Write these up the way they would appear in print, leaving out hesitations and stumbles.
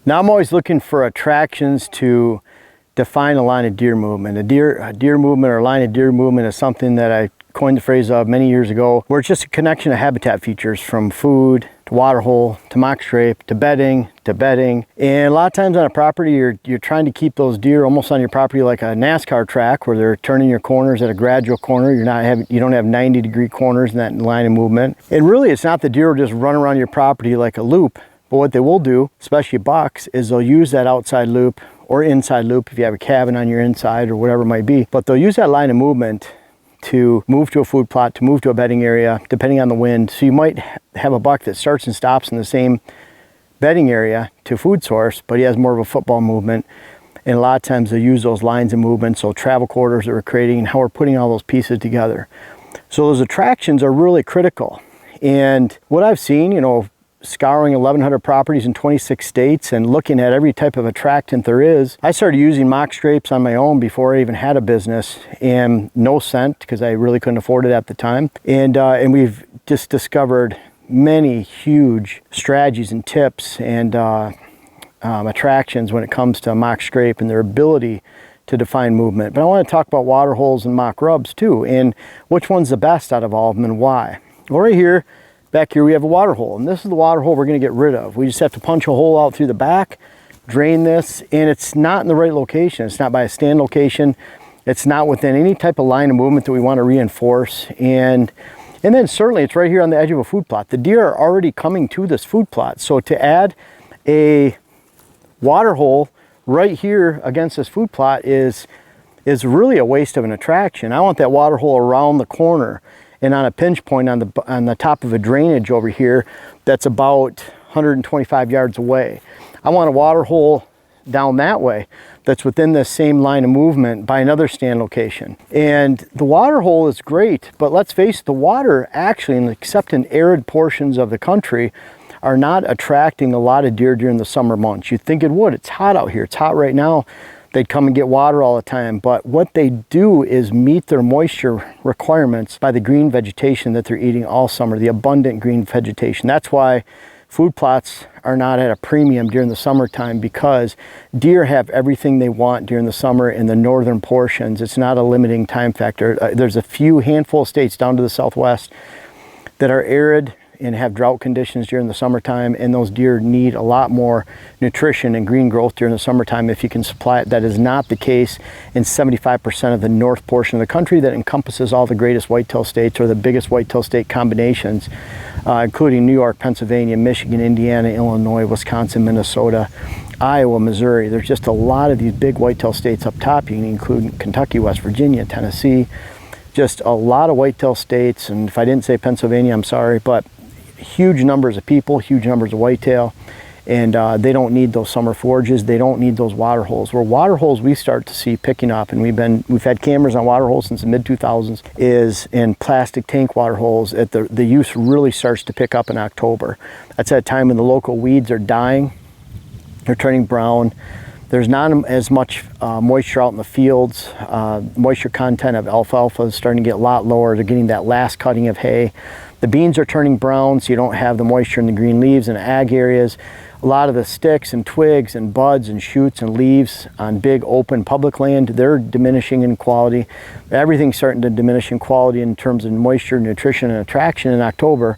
Now I'm always looking for attractions to define a line of deer movement. A deer movement or a line of deer movement is something that I coined the phrase of many years ago, where it's just a connection of habitat features from food to waterhole to mock scrape to bedding to bedding. And a lot of times on a property, you're trying to keep those deer almost on your property like a NASCAR track, where they're turning your corners at a gradual corner. You don't have 90-degree corners in that line of movement. And really, it's not the deer will just run around your property like a loop. But what they will do, especially bucks, is they'll use that outside loop or inside loop if you have a cabin on your inside or whatever it might be. But they'll use that line of movement to move to a food plot, to move to a bedding area, depending on the wind. So you might have a buck that starts and stops in the same bedding area to food source, but he has more of a football movement. And a lot of times they use those lines of movement, so travel corridors that we're creating and how we're putting all those pieces together. So those attractions are really critical. And what I've seen, scouring 1,100 properties in 26 states and looking at every type of attractant there is, I started using mock scrapes on my own before I even had a business, and no scent because I really couldn't afford it at the time. And we've just discovered many huge strategies and tips and attractions when it comes to mock scrape and their ability to define movement. But I want to talk about water holes and mock rubs too, and which one's the best out of all of them and why. Well, right here, back here we have a water hole, and this is the water hole we're going to get rid of. We just have to punch a hole out through the back, drain this, and it's not in the right location. It's not by a stand location. It's not within any type of line of movement that we want to reinforce. And then certainly it's right here on the edge of a food plot. The deer are already coming to this food plot. So to add a water hole right here against this food plot is really a waste of an attraction. I want that water hole around the corner and on a pinch point on the top of a drainage over here that's about 125 yards away. I want a water hole down that way that's within the same line of movement by another stand location. And the water hole is great, but let's face it, the water actually, except in arid portions of the country, are not attracting a lot of deer during the summer months. You'd think it would. It's hot out here. It's hot right now. They'd come and get water all the time, but what they do is meet their moisture requirements by the green vegetation that they're eating all summer, the abundant green vegetation. That's why food plots are not at a premium during the summertime, because deer have everything they want during the summer in the northern portions. It's not a limiting time factor. There's a handful of states down to the southwest that are arid and have drought conditions during the summertime, and those deer need a lot more nutrition and green growth during the summertime if you can supply it. That is not the case in 75% of the north portion of the country that encompasses all the greatest whitetail states or the biggest whitetail state combinations, including New York, Pennsylvania, Michigan, Indiana, Illinois, Wisconsin, Minnesota, Iowa, Missouri. There's just a lot of these big whitetail states up top. You can include Kentucky, West Virginia, Tennessee, just a lot of whitetail states. And if I didn't say Pennsylvania, I'm sorry, but huge numbers of people, huge numbers of whitetail, and they don't need those summer forages. They don't need those water holes. Where water holes we start to see picking up, and we've had cameras on water holes since the mid-2000s, is in plastic tank water holes. The use really starts to pick up in October. That's that time when the local weeds are dying. They're turning brown. There's not as much moisture out in the fields. Moisture content of alfalfa is starting to get a lot lower. They're getting that last cutting of hay. The beans are turning brown, so you don't have the moisture in the green leaves and ag areas. A lot of the sticks and twigs and buds and shoots and leaves on big open public land, they're diminishing in quality. Everything's starting to diminish in quality in terms of moisture, nutrition, and attraction in October.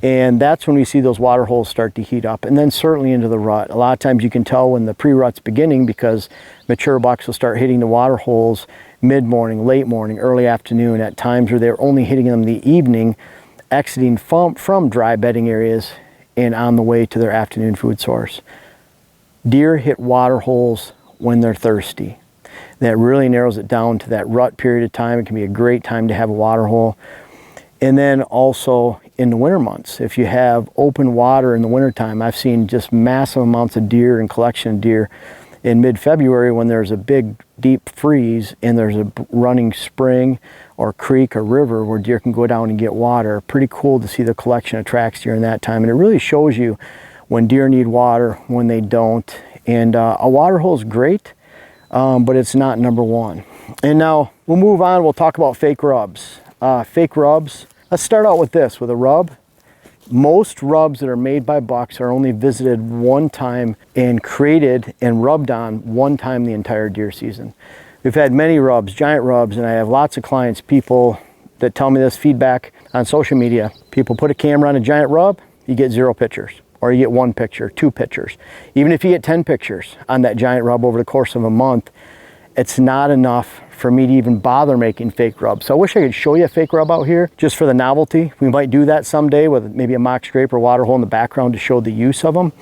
And that's when we see those water holes start to heat up, and then certainly into the rut. A lot of times you can tell when the pre-rut's beginning, because mature bucks will start hitting the water holes mid-morning, late morning, early afternoon, at times where they're only hitting them in the evening, exiting from dry bedding areas and on the way to their afternoon food source. Deer hit water holes when they're thirsty. That really narrows it down to that rut period of time. It can be a great time to have a water hole. And then also in the winter months, if you have open water in the wintertime, I've seen just massive amounts of deer and collection of deer in mid-February when there's a big deep freeze and there's a running spring or creek or river where deer can go down and get water. Pretty cool to see the collection of tracks during that time. And it really shows you when deer need water, when they don't. And a water hole is great, but it's not number one. And now we'll move on. We'll talk about fake rubs. Fake rubs. Let's start out with this, with a rub. Most rubs that are made by bucks are only visited one time and created and rubbed on one time the entire deer season. We've had many rubs, giant rubs, and I have lots of clients, people that tell me this feedback on social media. People put a camera on a giant rub, you get 0 pictures, or you get 1 picture, 2 pictures. Even if you get 10 pictures on that giant rub over the course of a month, it's not enough for me to even bother making fake rubs. So I wish I could show you a fake rub out here just for the novelty. We might do that someday with maybe a mock scrape or water hole in the background to show the use of them.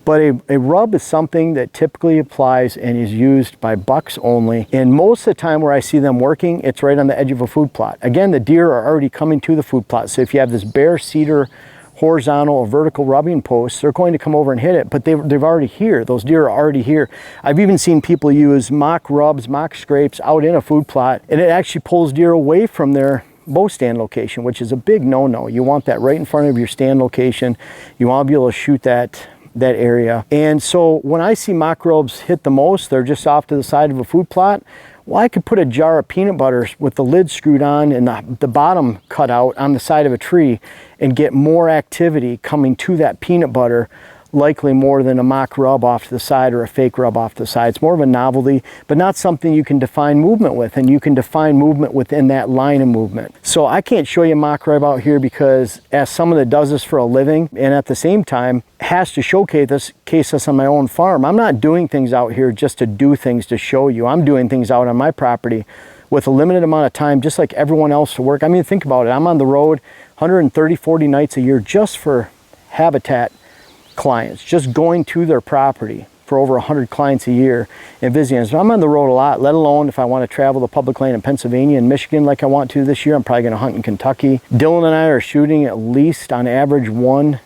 But a rub is something that typically applies and is used by bucks only. And most of the time where I see them working, it's right on the edge of a food plot. Again, the deer are already coming to the food plot. So if you have this bare cedar horizontal or vertical rubbing posts, they're going to come over and hit it, but they've already here. Those deer are already here. I've even seen people use mock rubs, mock scrapes out in a food plot, and it actually pulls deer away from their bow stand location, which is a big no-no. You want that right in front of your stand location. You want to be able to shoot that area. And so when I see mock rubs hit the most, they're just off to the side of a food plot. Well, I could put a jar of peanut butter with the lid screwed on and the bottom cut out on the side of a tree and get more activity coming to that peanut butter, likely more than a mock rub off to the side or a fake rub off to the side. It's more of a novelty, but not something you can define movement with, and you can define movement within that line of movement. So I can't show you a mock rub out here because as someone that does this for a living and at the same time has to showcase this on my own farm, I'm not doing things out here just to do things to show you. I'm doing things out on my property with a limited amount of time, just like everyone else to work. I mean, think about it. I'm on the road 130, 40 nights a year just for habitat clients, just going to their property for over 100 clients a year and visiting. So I'm on the road a lot, let alone if I want to travel the public land in Pennsylvania and Michigan like I want to this year. I'm probably going to hunt in Kentucky. Dylan and I are shooting at least on average 1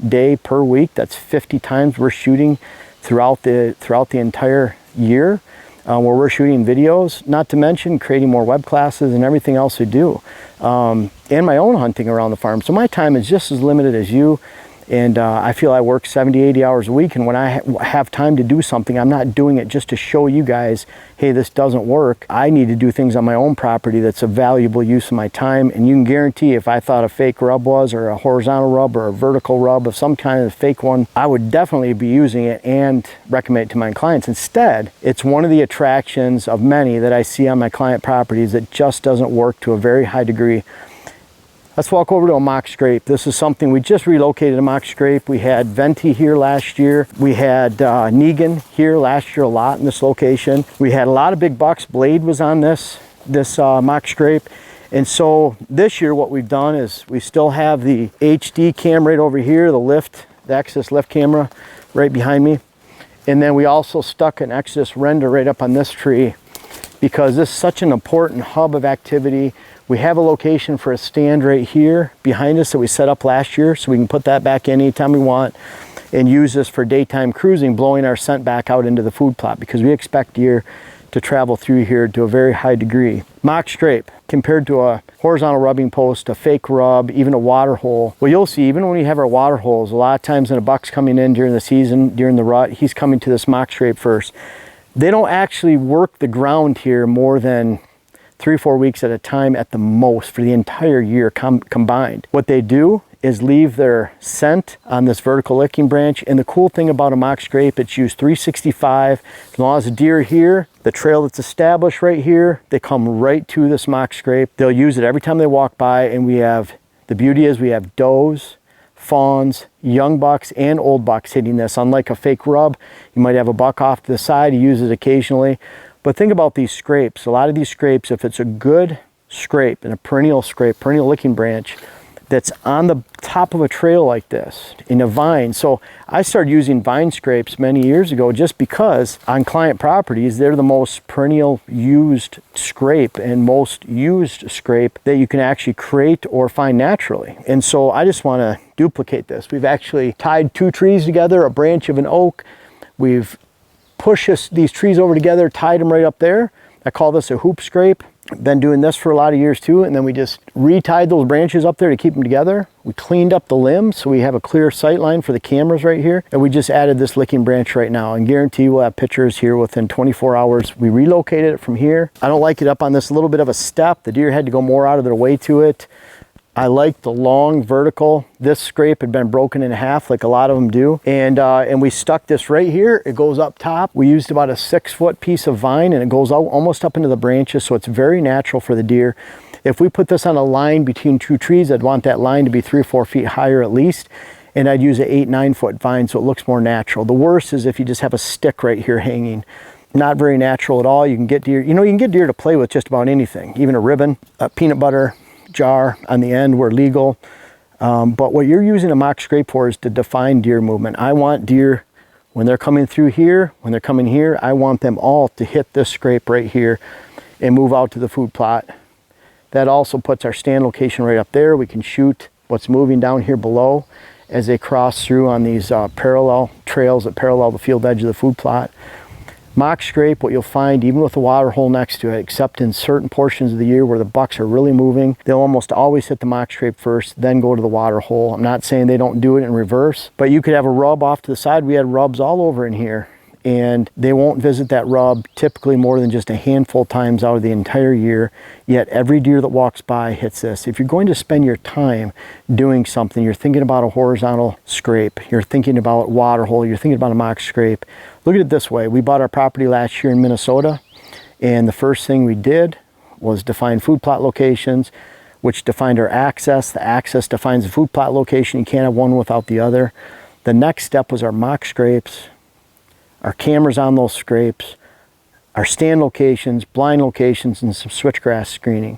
day per week. That's 50 times we're shooting throughout the entire year, where we're shooting videos, not to mention creating more web classes and everything else we do, and my own hunting around the farm. So my time is just as limited as you. And I feel I work 70, 80 hours a week, and when I have time to do something, I'm not doing it just to show you guys, hey, this doesn't work. I need to do things on my own property that's a valuable use of my time. And you can guarantee if I thought a fake rub was, or a horizontal rub, or a vertical rub of some kind of fake one, I would definitely be using it and recommend it to my clients. Instead, it's one of the attractions of many that I see on my client properties that just doesn't work to a very high degree. Let's walk over to a mock scrape. This is something we just relocated, a mock scrape. We had Venti here last year. We had Negan here last year a lot in this location. We had a lot of big bucks. Blade was on this mock scrape. And so this year what we've done is we still have the HD cam right over here, the Axis lift camera right behind me. And then we also stuck an Exodus render right up on this tree because this is such an important hub of activity. We have a location for a stand right here behind us that we set up last year, so we can put that back in anytime we want and use this for daytime cruising, blowing our scent back out into the food plot because we expect deer to travel through here to a very high degree. Mock scrape compared to a horizontal rubbing post, a fake rub, even a water hole. Well, you'll see even when we have our water holes, a lot of times when a buck's coming in during the season, during the rut, he's coming to this mock scrape first. They don't actually work the ground here more than 3 or 4 weeks at a time at the most for the entire year combined. What they do is leave their scent on this vertical licking branch. And the cool thing about a mock scrape, it's used 365. As long as the deer are here, the trail that's established right here, they come right to this mock scrape. They'll use it every time they walk by. And the beauty is we have does, fawns, young bucks, and old bucks hitting this. Unlike a fake rub, you might have a buck off to the side, you use it occasionally. But think about these scrapes. A lot of these scrapes, if it's a good scrape and a perennial scrape, perennial licking branch that's on the top of a trail like this in a vine. So I started using vine scrapes many years ago just because on client properties, they're the most perennial used scrape and most used scrape that you can actually create or find naturally. And so I just want to duplicate this. We've actually tied 2 trees together, a branch of an oak. We've pushed these trees over together, tied them right up there. I call this a hoop scrape. Been doing this for a lot of years too, and then we just retied those branches up there to keep them together. We cleaned up the limbs so we have a clear sight line for the cameras right here, and we just added this licking branch right now, and guarantee we'll have pictures here within 24 hours. We relocated it from here. I don't like it up on this little bit of a step. The deer had to go more out of their way to it. I like the long vertical. This scrape had been broken in half like a lot of them do. And we stuck this right here. It goes up top. We used about a 6-foot piece of vine and it goes out almost up into the branches. So it's very natural for the deer. If we put this on a line between 2 trees, I'd want that line to be 3 or 4 feet higher at least. And I'd use an 8-9 foot vine so it looks more natural. The worst is if you just have a stick right here hanging. Not very natural at all. You can get deer, you can get deer to play with just about anything. Even a ribbon, a peanut butter jar on the end were legal. But what you're using a mock scrape for is to define deer movement. I want deer, when they're coming through here, when they're coming here, I want them all to hit this scrape right here and move out to the food plot. That also puts our stand location right up there. We can shoot what's moving down here below as they cross through on these parallel trails that parallel the field edge of the food plot. Mock scrape, what you'll find, even with the water hole next to it, except in certain portions of the year where the bucks are really moving, they'll almost always hit the mock scrape first, then go to the water hole. I'm not saying they don't do it in reverse, but you could have a rub off to the side. We had rubs all over in here, and they won't visit that rub typically more than just a handful of times out of the entire year, yet every deer that walks by hits this. If you're going to spend your time doing something, you're thinking about a horizontal scrape, you're thinking about water hole, you're thinking about a mock scrape, look at it this way. We bought our property last year in Minnesota, and the first thing we did was define food plot locations, which defined our access. The access defines the food plot location. You can't have one without the other. The next step was our mock scrapes, our cameras on those scrapes, our stand locations, blind locations, and some switchgrass screening.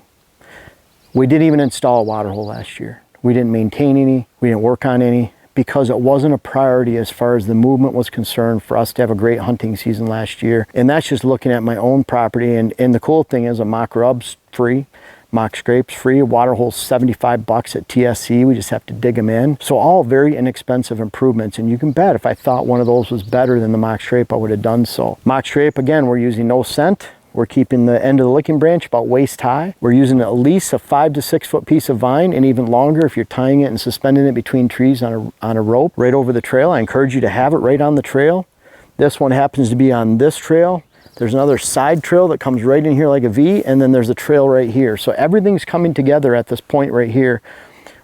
We didn't even install a water hole last year. We didn't maintain any, we didn't work on any, because it wasn't a priority as far as the movement was concerned for us to have a great hunting season last year. And that's just looking at my own property. And the cool thing is a mock rub's free. Mock scrapes free, water hole's $75 at TSC. We just have to dig them in. So all very inexpensive improvements. And you can bet if I thought one of those was better than the mock scrape, I would have done so. Mock scrape, again, we're using no scent. We're keeping the end of the licking branch about waist high. We're using at least a 5 to 6 foot piece of vine, and even longer if you're tying it and suspending it between trees on a rope right over the trail. I encourage you to have it right on the trail. This one happens to be on this trail. There's another side trail that comes right in here like a V, and then there's a trail right here. So everything's coming together at this point right here.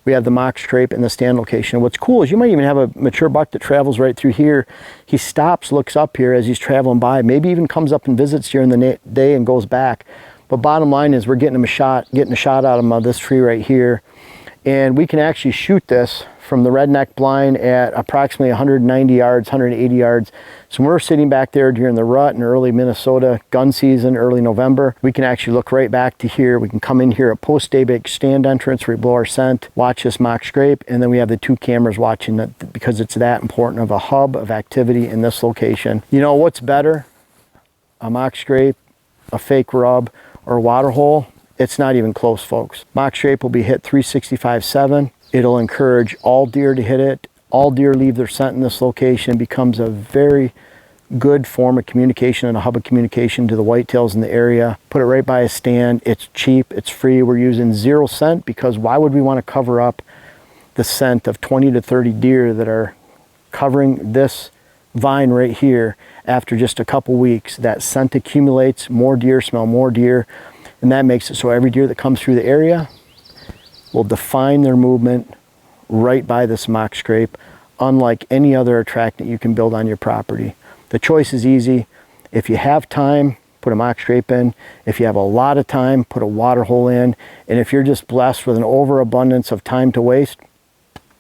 We have the mock scrape and the stand location. What's cool is you might even have a mature buck that travels right through here. He stops, looks up here as he's traveling by, maybe even comes up and visits during the day and goes back. But bottom line is we're getting a shot out of this tree right here. And we can actually shoot this from the redneck blind at approximately 190 yards, 180 yards. So when we're sitting back there during the rut in early Minnesota gun season, early November, we can actually look right back to here. We can come in here at post-daybreak stand entrance where we blow our scent, watch this mock scrape, and then we have the 2 cameras watching it because it's that important of a hub of activity in this location. You know what's better? A mock scrape, a fake rub, or a water hole? It's not even close, folks. Mock scrape will be hit 365/7. It'll encourage all deer to hit it. All deer leave their scent in this location. It becomes a very good form of communication and a hub of communication to the whitetails in the area. Put it right by a stand. It's cheap, it's free. We're using 0 scent because why would we want to cover up the scent of 20 to 30 deer that are covering this vine right here after just a couple weeks? That scent accumulates, more deer smell more deer. And that makes it so every deer that comes through the area will define their movement right by this mock scrape, unlike any other attractant you can build on your property. The choice is easy. If you have time, put a mock scrape in. If you have a lot of time, put a water hole in. And if you're just blessed with an overabundance of time to waste,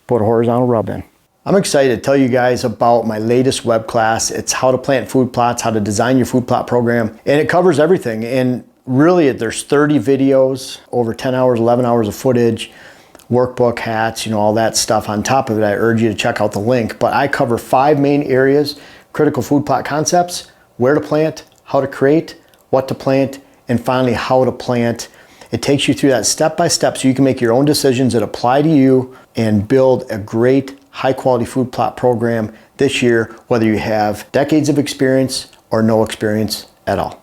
put a horizontal rub in. I'm excited to tell you guys about my latest web class. It's how to plant food plots, how to design your food plot program, and it covers everything. And really, there's 30 videos, over 10 hours, 11 hours of footage, workbook, hats, all that stuff. On top of it, I urge you to check out the link. But I cover 5 main areas: critical food plot concepts, where to plant, how to create, what to plant, and finally, how to plant. It takes you through that step by step so you can make your own decisions that apply to you and build a great, high quality food plot program this year, whether you have decades of experience or no experience at all.